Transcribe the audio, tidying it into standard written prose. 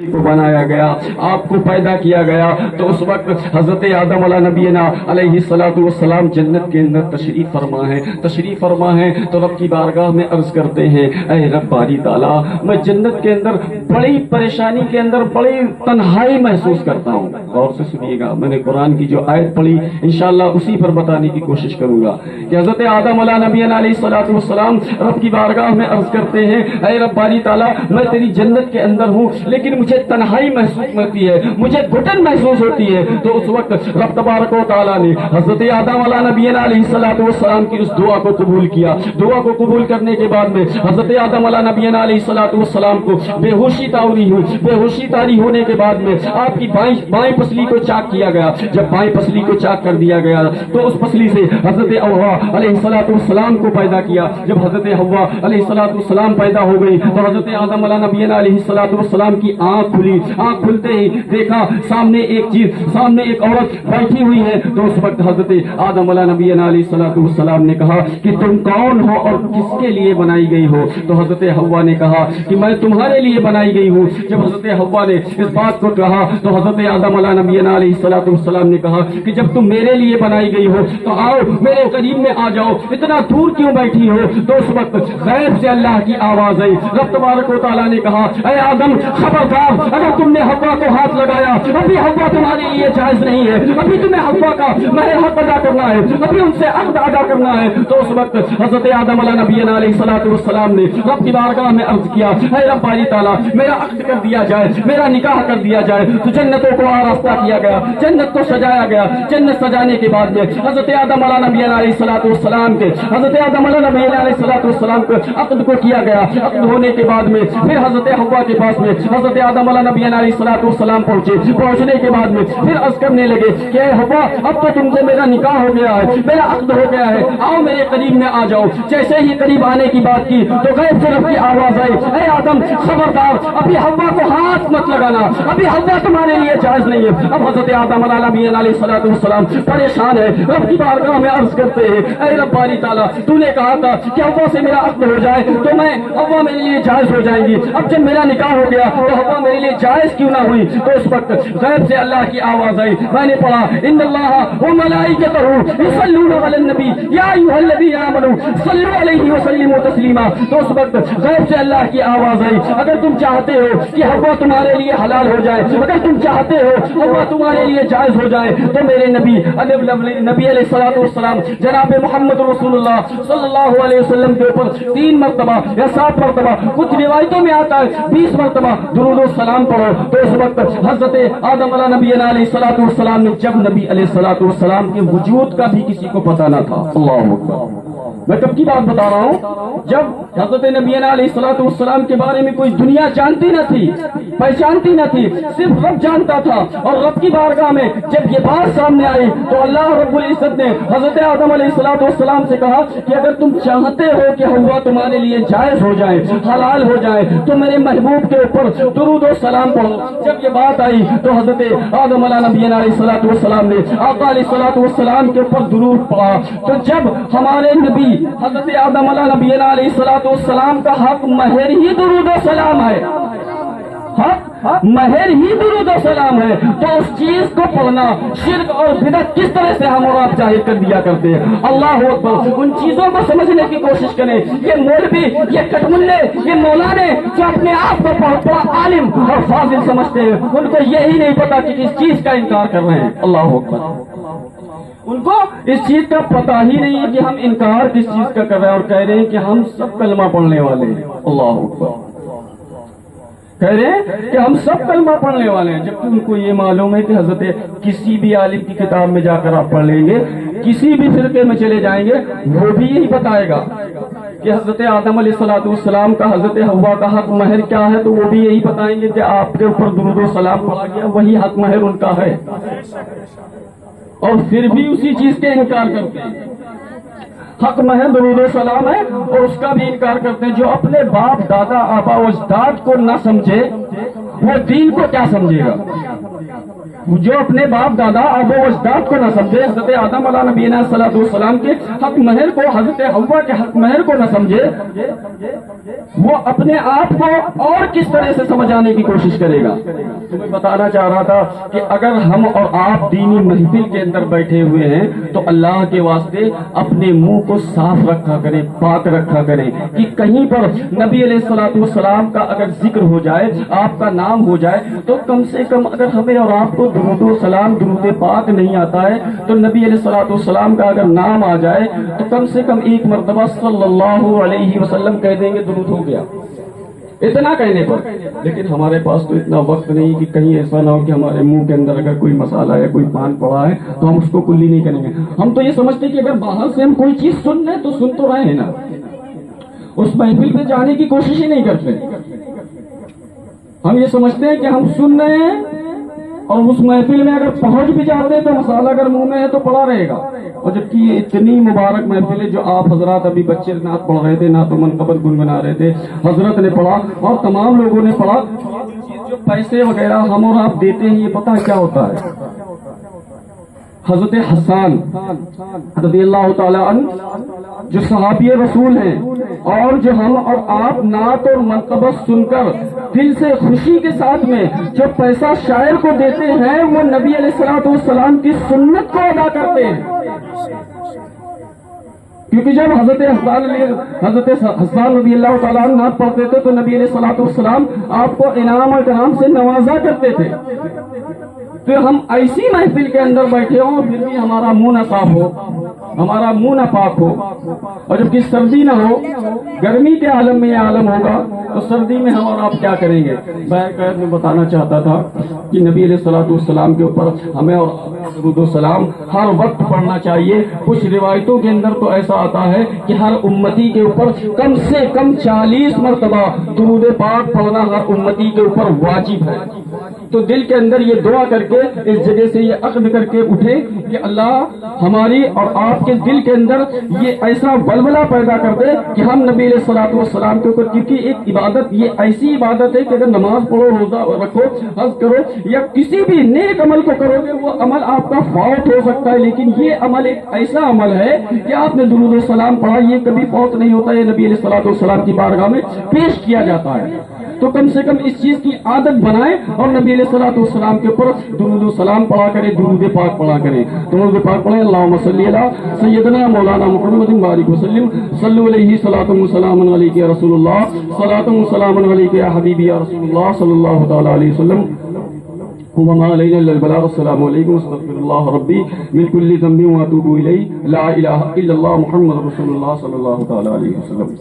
کو بنایا گیا، آپ کو پیدا کیا گیا، تو اس وقت حضرت آدم علیہ نبینا علیہ الصلوۃ والسلام جنت کے اندر تشریف فرما ہے تو رب کی بارگاہ میں عرض کرتے ہیں، اے رب باری تعالیٰ، میں جنت کے اندر بڑی پریشانی کے اندر بڑی تنہائی محسوس کرتا ہوں۔ غور سے سنیے گا، میں نے قرآن کی جو آیت پڑھی انشاءاللہ اسی پر بتانے کی کوشش کروں گا کہ حضرت آدم علیہ نبینا علیہ الصلوۃ والسلام رب کی بارگاہ میں عرض کرتے ہیں، اے رب باری تعالیٰ، میں تیری جنت کے اندر ہوں لیکن مجھے تنہائی محسوس ہوتی ہے، مجھے گھٹن محسوس ہوتی ہے۔ تو اس وقت رب تبارک و تعالیٰ نے حضرت آدم علیہ نبینا علیہ الصلوۃ والسلام کی اس دعا کو قبول کیا۔ دعا کو قبول کرنے کے بعد میں حضرت آدم علیہ نبینا علیہ الصلوۃ والسلام کو بے ہوشی طاری ہونے کے بعد میں آپ کی بائیں پسلی کو چاک کیا گیا۔ جب بائیں پسلی کو چاک کر دیا گیا تو اس پسلی سے حضرت حوا علیہ الصلوۃ والسلام کو پیدا کیا۔ جب حضرت حوا علیہ الصلوۃ والسلام پیدا ہو گئی تو حضرت آدم علیہ نبینا علیہ الصلوۃ والسلام کی آنکھ کھلی۔ آنکھ کھلتے ہی دیکھا سامنے ایک عورت بیٹھی ہوئی ہے۔ تو اس وقت حضرت آدم علیہ نبینا علیہ الصلوۃ والسلام نے کہا کہ تم کون ہو اور کس کے لیے بنائی گئی ہو؟ تو حضرت حوا نے کہا کہ میں تمہارے لیے بنائی گئی ہوں۔ جب حضرت حوا نے اس بات کو کہا تو حضرت آدم علیہ نبینا علیہ الصلوۃ والسلام نے کہا کہ جب تم میرے لیے بنائی گئی ہو تو آؤ میرے قریب میں آ جاؤ، اتنا دور کیوں بیٹھی ہو؟ تو اس وقت غیب سے اللہ کی آواز آئی۔ رب تبارک و تعالیٰ نے کہا، اے آدم خبردار، اگر تم نے حوا کو ہاتھ لگایا، ابھی حوا تمہارے لیے جائز نہیں ہے، ابھی تمہیں حوا کا مہر حق ادا کرنا ہے، ابھی ان سے عقد ادا کرنا ہے۔ تو اس وقت حضرت آدم علیہ نبینا علیہ الصلوۃ والسلام نے رب کی بارگاہ میں عرض کیا، اے رب باری تعالیٰ، میرا عقد کر دیا جائے، میرا نکاح کر دیا جائے۔ تو جنتوں کو آراستہ کیا گیا، جنت کو سجایا گیا۔ جنت سجانے کے بعد میں حضرت آدم علیہ نبینا علیہ الصلوۃ والسلام کے عقد کو کیا گیا۔ عقد ہونے کے بعد میں پھر حضرت حوا کے پاس میں حضرت آدم علیہ نبینا علیہ الصلوۃ والسلام پہنچنے کے بعد میں پھر عرض کرنے لگے کہ اے حوا، اب تو تم سے میرا نکاح ہو گیا ہے، میرا عقد ہو گیا ہے، آؤ میرے قریب میں آ جاؤ۔ جیسے ہی قریب آنے کی بات کی تو غیب سے رب کی آواز آئی، اے آدم خبردار، ابھی حوا کو ہاتھ مت لگانا، ابھی حوا تمہارے لیے جائز نہیں ہے۔ اب حضرت آدم علیہ نبینا علیہ الصلوۃ والسلام پریشان ہے، رب کی بارگاہ میں عرض کرتے ہیں، اے رب باری تعالیٰ، تو نے کہا تھا کہ حوا سے میرا عقد ہو جائے تو میں حوا میرے لیے جائز ہو جائیں گی، اب جب میرا نکاح ہو گیا تو حوا میرے لیے جائز کیوں نہ ہوئی؟ تو اس وقت غیب سے اللہ کی آواز آئی، میں نے پڑھا، ان اللہ وملائکتہ یصلون علی النبی یا ایھا الذین آمنوا صلوا علیہ وسلموا تسلیما۔ تو اس وقت غیب سے اللہ کی آواز آئی، اگر تم چاہتے ہو کہ حوا تمہارے لیے حلال ہو جائے، اگر تم چاہتے ہو حوا تمہارے لیے جائز ہو جائے، تو میرے نبی علیہ الصلوۃ والسلام جناب محمد رسول اللہ صلی اللہ علیہ وسلم کے اوپر 3 مرتبہ یا 7 مرتبہ، کچھ روایتوں میں آتا ہے 20 مرتبہ درود و سلام پڑھو۔ تو اس وقت حضرت آدم علیہ نبینا علیہ الصلوۃ والسلام نے، جب نبی علیہ الصلوۃ والسلام کے وجود کا بھی کسی کو پتہ نہ تھا، اللہ اکبر، میں کب کی بات بتا رہا ہوں، جب حضرت نبینا علیہ الصلوۃ والسلام کے بارے میں کوئی دنیا جانتی نہ تھی، پہچانتی نہ تھی، صرف رب جانتا تھا۔ اور رب کی بارگاہ میں جب یہ بات سامنے آئی تو اللہ رب العزت نے حضرت آدم علیہ الصلوۃ والسلام سے کہا کہ اگر تم چاہتے ہو کہ حوا تمہارے لیے جائز ہو جائے، حلال ہو جائے، تو میرے محبوب کے اوپر درود و سلام پڑھو۔ جب یہ بات آئی تو حضرت آدم علیہ نبینا علیہ الصلوۃ والسلام نے آقا علیہ الصلوۃ والسلام کے اوپر درود پڑھا۔ تو جب ہمارے نبی حضرت آدم علیہ نبینا علیہ الصلوۃ والسلام کا حق مہر ہی درود و سلام ہے، حق مہر ہی درود و سلام ہے، تو اس چیز کو پڑھنا شرک اور بدعت کس طرح سے ہم اور آپ ظاہر کر دیا کرتے ہیں۔ اللہ اکبر، ان چیزوں کو سمجھنے کی کوشش کریں۔ یہ مولوی، یہ کٹملے، یہ مولانے جو اپنے آپ کو بہت بڑا عالم اور فاضل سمجھتے ہیں، ان کو یہی نہیں پتا کہ کس چیز کا انکار کر رہے ہیں۔ اللہ اکبر، ان کو اس چیز کا پتہ ہی نہیں ہے کہ ہم انکار کس چیز کا کر رہے ہیں، اور کہہ رہے ہیں کہ ہم سب کلمہ پڑھنے والے ہیں۔ اللہ اکبر، کہہ رہے ہیں کہ ہم سب کلمہ پڑھنے والے ہیں، جبکہ ان کو یہ معلوم ہے کہ حضرت کسی بھی عالم کی کتاب میں جا کر آپ پڑھ لیں گے، کسی بھی فرقے میں چلے جائیں گے، وہ بھی یہی بتائے گا کہ حضرت آدم علیہ الصلوۃ والسلام کا حضرت حوا کا حق مہر کیا ہے، تو وہ بھی یہی بتائیں گے کہ آپ کے اوپر درود و سلام پڑھا گیا، وہی حق مہر ان کا ہے، اور پھر بھی اسی چیز کے انکار کرتے ہیں۔ حق مہر درود و سلام ہے اور اس کا بھی انکار کرتے ہیں۔ جو اپنے باپ دادا آبا و اجداد کو نہ سمجھے وہ دین کو کیا سمجھے گا؟ جو اپنے باپ دادا ابو اجداد کو نہ سمجھے، حضرت آدم علیہ نبینا السلام کے حق مہر کو، حضرت حوا کے حق مہر کو نہ سمجھے، وہ اپنے آپ کو اور کس طرح سے سمجھانے کی کوشش کرے گا؟ تمہیں بتانا چاہ رہا تھا کہ اگر ہم اور آپ دینی محفل کے اندر بیٹھے ہوئے ہیں تو اللہ کے واسطے اپنے منہ کو صاف رکھا کریں، پاک رکھا کریں، کہ کہیں پر نبی علیہ السلام کا اگر ذکر ہو جائے، آپ کا نام ہو جائے، تو کم سے کم اگر ہمیں اور آپ کو درود و سلام، درود پاک نہیں آتا ہے تو نبی علیہ السلام کا اگر نام آ جائے تو کم سے کم ایک مرتبہ صلی اللہ علیہ وسلم کہہ دیں گے، درود ہو گیا اتنا کہنے پر۔ لیکن ہمارے پاس تو اتنا وقت نہیں کہ کہیں ایسا نہ ہو کہ ہمارے منہ کے اندر اگر کوئی مسالہ ہے، کوئی پان پڑا ہے تو ہم اس کو کلی نہیں کریں گے۔ ہم تو یہ سمجھتے کہ اگر باہر سے ہم کوئی چیز سن لیں تو سن تو رہے ہیں نا، اس محفل پہ جانے کی کوشش ہی نہیں کرتے۔ ہم یہ سمجھتے ہیں کہ ہم سن رہے ہیں اور اس محفل میں اگر پہنچ بھی جاتے ہیں تو مسالہ اگر منہ میں ہے تو پڑا رہے گا، اور جبکہ یہ اتنی مبارک محفل ہے جو آپ حضرات ابھی بچے نعت پڑھ رہے تھے، نعت و منقبت گنگنا رہے تھے، حضرت نے پڑھا اور تمام لوگوں نے پڑھا۔ جو پیسے وغیرہ ہم اور آپ دیتے ہیں یہ پتہ کیا ہوتا ہے؟ حضرت حسان رضی اللہ تعالی عنہ جو صحابی رسول ہیں، اور جو ہم اور آپ نعت اور منقبت سن کر دل سے خوشی کے ساتھ میں جو پیسہ شاعر کو دیتے ہیں، وہ نبی علیہ السلام کی سنت کو ادا کرتے ہیں۔ کیونکہ جب حضرت حسان رضی اللہ تعالیٰ عنہ نعت پڑھتے تھے تو نبی علیہ السلام آپ کو انعام اور اکرام سے نوازا کرتے تھے۔ تو ہم ایسی محفل کے اندر بیٹھے ہوں پھر بھی ہمارا منہ نہ صاف ہو، ہمارا منہ نہ پاک ہو، اور جبکہ سردی نہ ہو، گرمی کے عالم میں یہ عالم ہوگا تو سردی میں ہم اور آپ کیا کریں گے؟ میں بتانا چاہتا تھا کہ نبی علیہ السلام کے اوپر ہمیں اور درود و سلام ہر وقت پڑھنا چاہیے۔ کچھ روایتوں کے اندر تو ایسا آتا ہے کہ ہر امتی کے اوپر کم سے کم 40 مرتبہ درود پاک پڑھنا ہر امتی کے اوپر واجب ہے۔ تو دل کے اندر یہ دعا کر کے، اس جگہ سے یہ عقد کر کے اٹھے کہ اللہ ہماری اور آپ کے دل کے اندر یہ ایسا ولولہ پیدا کر دے کہ ہم نبی علیہ السلام کے اوپر، کیونکہ ایک عبادت یہ ایسی عبادت ہے کہ اگر نماز پڑھو، روزہ رکھو، حج کرو یا کسی بھی نیک عمل کو کرو گے وہ عمل آپ کا فوت ہو سکتا ہے، لیکن یہ عمل ایک ایسا عمل ہے کہ آپ نے درود و سلام پڑھا، یہ کبھی فوت نہیں ہوتا، یہ نبی علیہ السلام کی بارگاہ میں پیش کیا جاتا ہے۔ تو کم سے کم اس چیز کی عادت بنائیں اور نبی علیہ السلام کے اوپر درود و سلام پڑھا کریں، درود پاک پڑھا کریں، درود پاک پڑھیں۔ اللہم صلی علی سیدنا مولانا محمد بارک وسلم، صلو علیہ صلاۃ و سلام علیک یا رسول اللہ، صلاۃ و سلام علیک یا حبیبی یا رسول اللہ صلی اللہ تعالی علیہ وسلم۔ وما علينا الا البلاغ، السلام علیکم، استغفر اللہ ربی من كل ذنب واتوب الیہ، لا الہ الا اللہ محمد رسول اللہ صلی اللہ تعالی علیہ وسلم۔